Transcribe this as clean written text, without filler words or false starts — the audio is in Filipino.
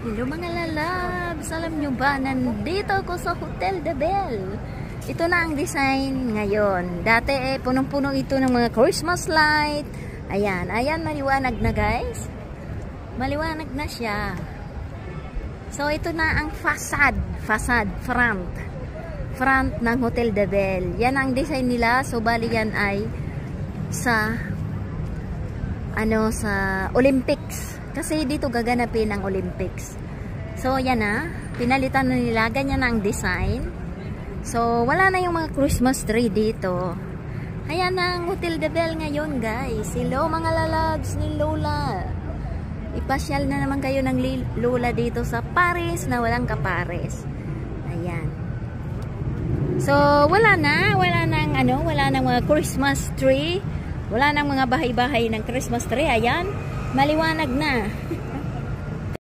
Hello mga lalabs! Alam nyo ba, nandito ako sa Hotel de Belle. Ito na ang design ngayon. Dati punong-puno ito ng mga Christmas light. Ayan, ayan, maliwanag na guys. Maliwanag na siya. So ito na ang front ng Hotel de Belle. Yan ang design nila. So bali yan ay sa sa Olympics. Kasi dito gaganapin ang Olympics. So, yan na. Pinalitan na nila. Ganyan na ang design. So, wala na yung mga Christmas tree dito. Ayan na ang Hotel de Belle ngayon, guys. Hello, mga lalabs ni Lola. Ipasyal na naman kayo ng Lola dito sa Paris na walang kapares. Ayan. So, wala nang mga Christmas tree. Wala nang mga bahay-bahay ng Christmas tree. Ayan. Maliwanag na.